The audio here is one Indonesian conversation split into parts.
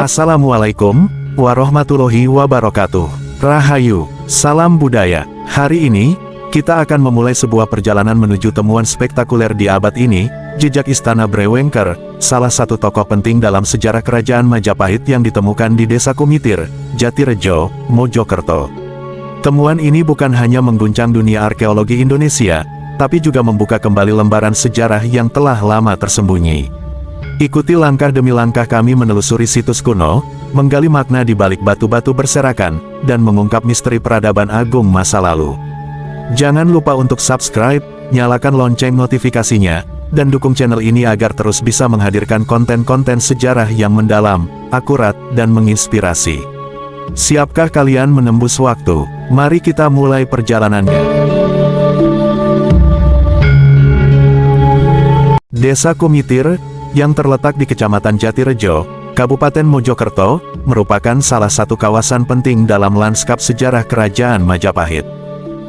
Assalamualaikum warahmatullahi wabarakatuh. Rahayu, salam budaya. Hari ini, kita akan memulai sebuah perjalanan menuju temuan spektakuler di abad ini, jejak Istana Brewengker, salah satu tokoh penting dalam sejarah kerajaan Majapahit yang ditemukan di Desa Kumitir, Jatirejo, Mojokerto. Temuan ini bukan hanya mengguncang dunia arkeologi Indonesia, tapi juga membuka kembali lembaran sejarah yang telah lama tersembunyi. Ikuti langkah demi langkah kami menelusuri situs kuno, menggali makna di balik batu-batu berserakan, dan mengungkap misteri peradaban agung masa lalu. Jangan lupa untuk subscribe, nyalakan lonceng notifikasinya, dan dukung channel ini agar terus bisa menghadirkan konten-konten sejarah yang mendalam, akurat, dan menginspirasi. Siapkah kalian menembus waktu? Mari kita mulai perjalanannya. Desa Kumitir, yang terletak di Kecamatan Jatirejo, Kabupaten Mojokerto, merupakan salah satu kawasan penting dalam lanskap sejarah Kerajaan Majapahit.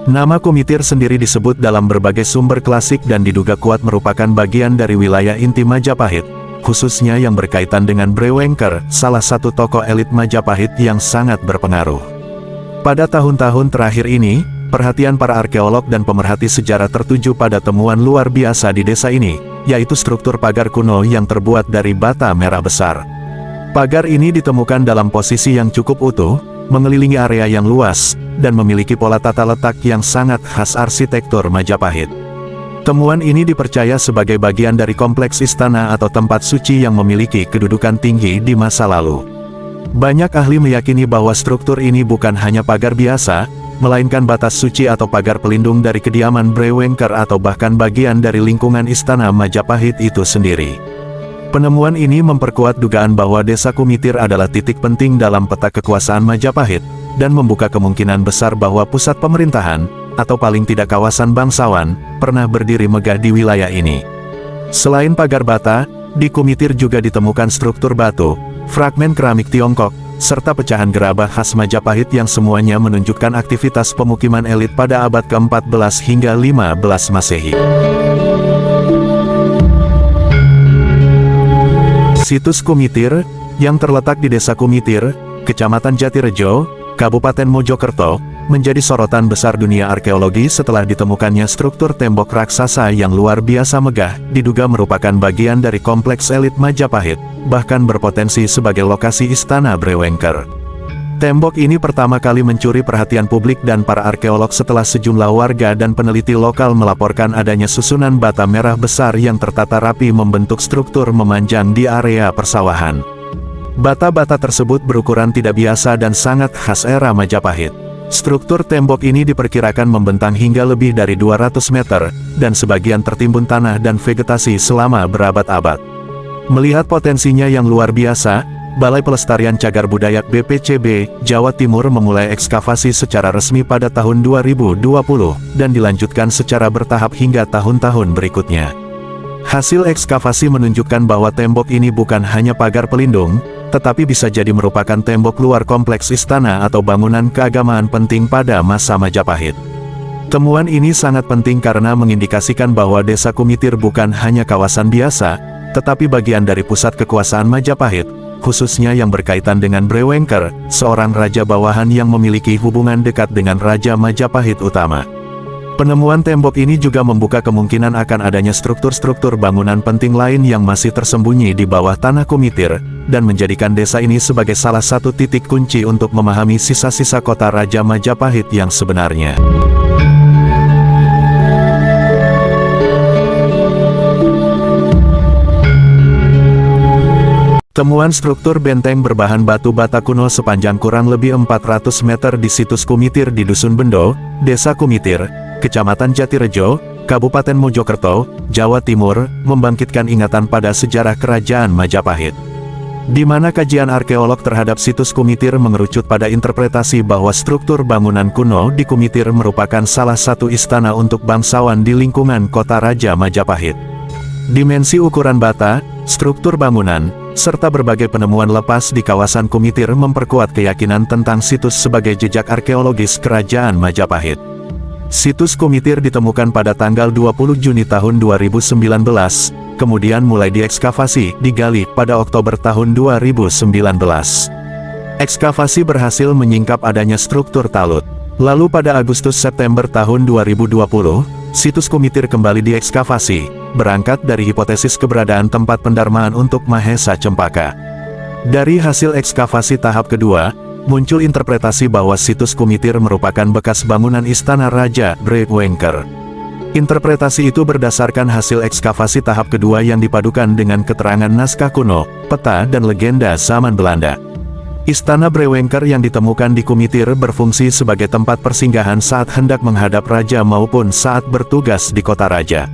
Nama Kumitir sendiri disebut dalam berbagai sumber klasik dan diduga kuat merupakan bagian dari wilayah inti Majapahit, khususnya yang berkaitan dengan Brewengker, salah satu tokoh elit Majapahit yang sangat berpengaruh. Pada tahun-tahun terakhir ini, perhatian para arkeolog dan pemerhati sejarah tertuju pada temuan luar biasa di desa ini, yaitu struktur pagar kuno yang terbuat dari bata merah besar. Pagar ini ditemukan dalam posisi yang cukup utuh, mengelilingi area yang luas, dan memiliki pola tata letak yang sangat khas arsitektur Majapahit. Temuan ini dipercaya sebagai bagian dari kompleks istana atau tempat suci yang memiliki kedudukan tinggi di masa lalu. Banyak ahli meyakini bahwa struktur ini bukan hanya pagar biasa, melainkan batas suci atau pagar pelindung dari kediaman Brewengker atau bahkan bagian dari lingkungan istana Majapahit itu sendiri. Penemuan ini memperkuat dugaan bahwa Desa Kumitir adalah titik penting dalam peta kekuasaan Majapahit, dan membuka kemungkinan besar bahwa pusat pemerintahan, atau paling tidak kawasan bangsawan, pernah berdiri megah di wilayah ini. Selain pagar bata, di Kumitir juga ditemukan struktur batu, fragmen keramik Tiongkok, serta pecahan gerabah khas Majapahit yang semuanya menunjukkan aktivitas pemukiman elit pada abad ke-14 hingga 15 Masehi. Situs Kumitir, yang terletak di Desa Kumitir, Kecamatan Jatirejo, Kabupaten Mojokerto, menjadi sorotan besar dunia arkeologi setelah ditemukannya struktur tembok raksasa yang luar biasa megah, diduga merupakan bagian dari kompleks elit Majapahit, bahkan berpotensi sebagai lokasi istana Brewengker. Tembok ini pertama kali mencuri perhatian publik dan para arkeolog setelah sejumlah warga dan peneliti lokal melaporkan adanya susunan bata merah besar yang tertata rapi membentuk struktur memanjang di area persawahan. Bata-bata tersebut berukuran tidak biasa dan sangat khas era Majapahit. Struktur tembok ini diperkirakan membentang hingga lebih dari 200 meter, dan sebagian tertimbun tanah dan vegetasi selama berabad-abad. Melihat potensinya yang luar biasa, Balai Pelestarian Cagar Budaya BPCB, Jawa Timur memulai ekskavasi secara resmi pada tahun 2020, dan dilanjutkan secara bertahap hingga tahun-tahun berikutnya. Hasil ekskavasi menunjukkan bahwa tembok ini bukan hanya pagar pelindung, tetapi bisa jadi merupakan tembok luar kompleks istana atau bangunan keagamaan penting pada masa Majapahit. Temuan ini sangat penting karena mengindikasikan bahwa Desa Kumitir bukan hanya kawasan biasa, tetapi bagian dari pusat kekuasaan Majapahit, khususnya yang berkaitan dengan Brewengker, seorang raja bawahan yang memiliki hubungan dekat dengan Raja Majapahit utama. Penemuan tembok ini juga membuka kemungkinan akan adanya struktur-struktur bangunan penting lain yang masih tersembunyi di bawah tanah Kumitir, dan menjadikan desa ini sebagai salah satu titik kunci untuk memahami sisa-sisa kota Raja Majapahit yang sebenarnya. Temuan struktur benteng berbahan batu bata kuno sepanjang kurang lebih 400 meter di situs Kumitir di Dusun Bendo, Desa Kumitir, Kecamatan Jatirejo, Kabupaten Mojokerto, Jawa Timur, membangkitkan ingatan pada sejarah Kerajaan Majapahit. Di mana kajian arkeolog terhadap situs Kumitir mengerucut pada interpretasi bahwa struktur bangunan kuno di Kumitir merupakan salah satu istana untuk bangsawan di lingkungan kota Raja Majapahit. Dimensi ukuran bata, struktur bangunan, serta berbagai penemuan lepas di kawasan Kumitir memperkuat keyakinan tentang situs sebagai jejak arkeologis Kerajaan Majapahit. Situs Kumitir ditemukan pada tanggal 20 Juni tahun 2019, kemudian mulai diekskavasi, digali pada Oktober tahun 2019. Ekskavasi berhasil menyingkap adanya struktur talut. Lalu pada Agustus-September tahun 2020, situs Kumitir kembali diekskavasi, berangkat dari hipotesis keberadaan tempat pendarmaan untuk Mahesa Cempaka. Dari hasil ekskavasi tahap kedua, muncul interpretasi bahwa situs Kumitir merupakan bekas bangunan Istana Raja Braewengker. Interpretasi itu berdasarkan hasil ekskavasi tahap kedua yang dipadukan dengan keterangan naskah kuno, peta dan legenda zaman Belanda. Istana Braewengker yang ditemukan di Kumitir berfungsi sebagai tempat persinggahan saat hendak menghadap raja maupun saat bertugas di kota raja.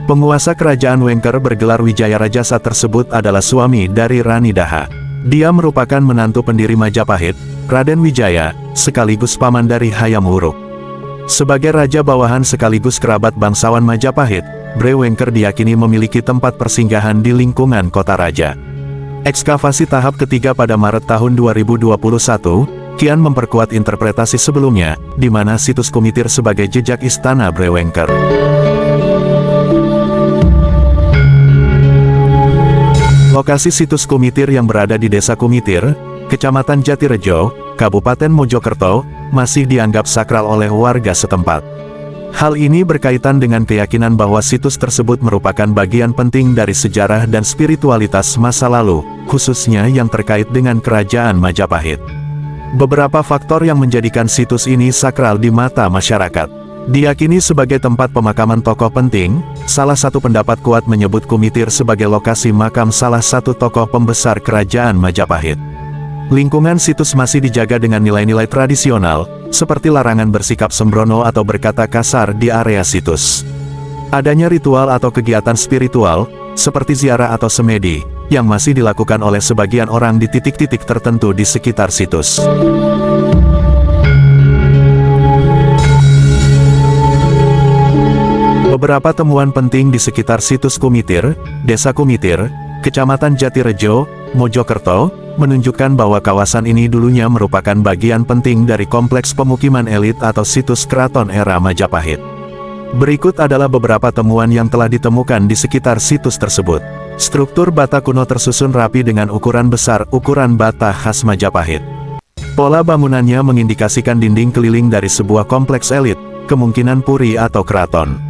Penguasa kerajaan Wengker bergelar Wijaya Rajasa tersebut adalah suami dari Rani Daha. Dia merupakan menantu pendiri Majapahit, Raden Wijaya, sekaligus paman dari Hayam Wuruk. Sebagai raja bawahan sekaligus kerabat bangsawan Majapahit, Braewengker diyakini memiliki tempat persinggahan di lingkungan kota raja. Ekskavasi tahap ketiga pada Maret tahun 2021, kian memperkuat interpretasi sebelumnya, di mana situs Kumitir sebagai jejak Istana Braewengker. Lokasi situs Kumitir yang berada di Desa Kumitir, Kecamatan Jatirejo, Kabupaten Mojokerto, masih dianggap sakral oleh warga setempat. Hal ini berkaitan dengan keyakinan bahwa situs tersebut merupakan bagian penting dari sejarah dan spiritualitas masa lalu, khususnya yang terkait dengan kerajaan Majapahit. Beberapa faktor yang menjadikan situs ini sakral di mata masyarakat. Diyakini sebagai tempat pemakaman tokoh penting, salah satu pendapat kuat menyebut Kumitir sebagai lokasi makam salah satu tokoh pembesar kerajaan Majapahit. Lingkungan situs masih dijaga dengan nilai-nilai tradisional, seperti larangan bersikap sembrono atau berkata kasar di area situs. Adanya ritual atau kegiatan spiritual, seperti ziarah atau semedi, yang masih dilakukan oleh sebagian orang di titik-titik tertentu di sekitar situs. Beberapa temuan penting di sekitar situs Kumitir, Desa Kumitir, Kecamatan Jatirejo, Mojokerto, menunjukkan bahwa kawasan ini dulunya merupakan bagian penting dari kompleks pemukiman elit atau situs keraton era Majapahit. Berikut adalah beberapa temuan yang telah ditemukan di sekitar situs tersebut. Struktur bata kuno tersusun rapi dengan ukuran besar, ukuran bata khas Majapahit. Pola bangunannya mengindikasikan dinding keliling dari sebuah kompleks elit, kemungkinan puri atau keraton.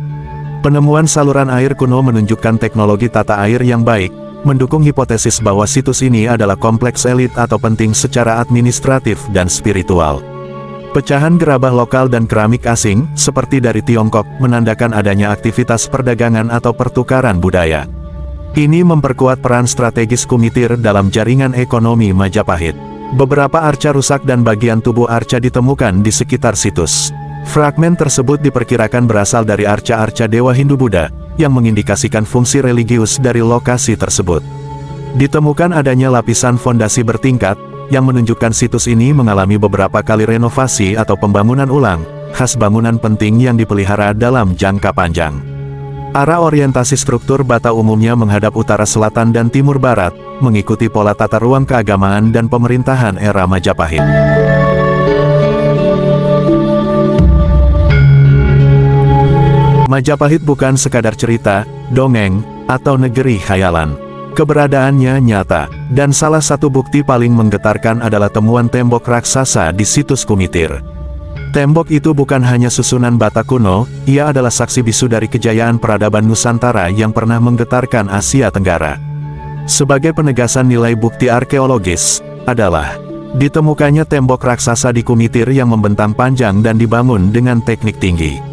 Penemuan saluran air kuno menunjukkan teknologi tata air yang baik, mendukung hipotesis bahwa situs ini adalah kompleks elit atau penting secara administratif dan spiritual. Pecahan gerabah lokal dan keramik asing, seperti dari Tiongkok, menandakan adanya aktivitas perdagangan atau pertukaran budaya. Ini memperkuat peran strategis Kumitir dalam jaringan ekonomi Majapahit. Beberapa arca rusak dan bagian tubuh arca ditemukan di sekitar situs. Fragmen tersebut diperkirakan berasal dari arca-arca Dewa Hindu-Buddha, yang mengindikasikan fungsi religius dari lokasi tersebut. Ditemukan adanya lapisan fondasi bertingkat, yang menunjukkan situs ini mengalami beberapa kali renovasi atau pembangunan ulang, khas bangunan penting yang dipelihara dalam jangka panjang. Arah orientasi struktur bata umumnya menghadap utara selatan dan timur barat, mengikuti pola tata ruang keagamaan dan pemerintahan era Majapahit. Majapahit bukan sekadar cerita, dongeng, atau negeri khayalan. Keberadaannya nyata, dan salah satu bukti paling menggetarkan adalah temuan tembok raksasa di situs Kumitir. Tembok itu bukan hanya susunan bata kuno, ia adalah saksi bisu dari kejayaan peradaban Nusantara yang pernah menggetarkan Asia Tenggara. Sebagai penegasan nilai bukti arkeologis, adalah ditemukannya tembok raksasa di Kumitir yang membentang panjang dan dibangun dengan teknik tinggi.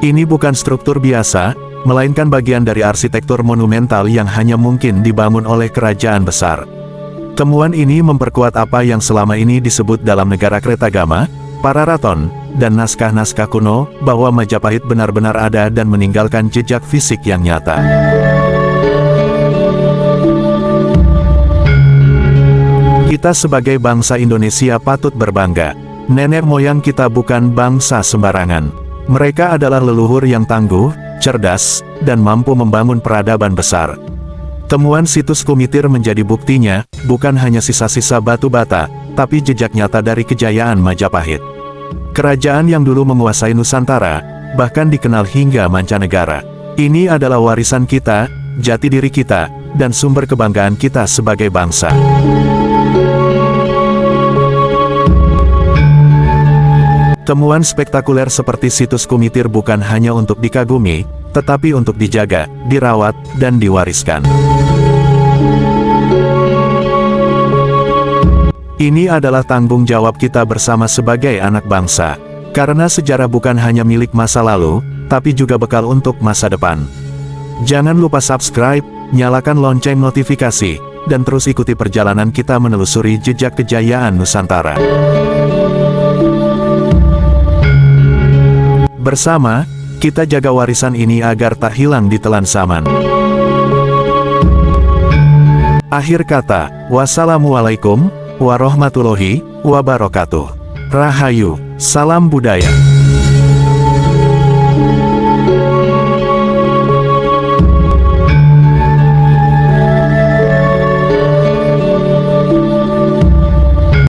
Ini bukan struktur biasa, melainkan bagian dari arsitektur monumental yang hanya mungkin dibangun oleh kerajaan besar. Temuan ini memperkuat apa yang selama ini disebut dalam negara Kretagama, para raton, dan naskah-naskah kuno, bahwa Majapahit benar-benar ada dan meninggalkan jejak fisik yang nyata. Kita sebagai bangsa Indonesia patut berbangga. Nenek moyang kita bukan bangsa sembarangan. Mereka adalah leluhur yang tangguh, cerdas, dan mampu membangun peradaban besar. Temuan situs Kumitir menjadi buktinya, bukan hanya sisa-sisa batu bata, tapi jejak nyata dari kejayaan Majapahit. Kerajaan yang dulu menguasai Nusantara, bahkan dikenal hingga mancanegara. Ini adalah warisan kita, jati diri kita, dan sumber kebanggaan kita sebagai bangsa. Temuan spektakuler seperti situs Kumitir bukan hanya untuk dikagumi, tetapi untuk dijaga, dirawat, dan diwariskan. Ini adalah tanggung jawab kita bersama sebagai anak bangsa. Karena sejarah bukan hanya milik masa lalu, tapi juga bekal untuk masa depan. Jangan lupa subscribe, nyalakan lonceng notifikasi, dan terus ikuti perjalanan kita menelusuri jejak kejayaan Nusantara. Bersama, kita jaga warisan ini agar tak hilang di telan zaman. Akhir kata, wassalamualaikum warahmatullahi wabarakatuh. Rahayu, salam budaya.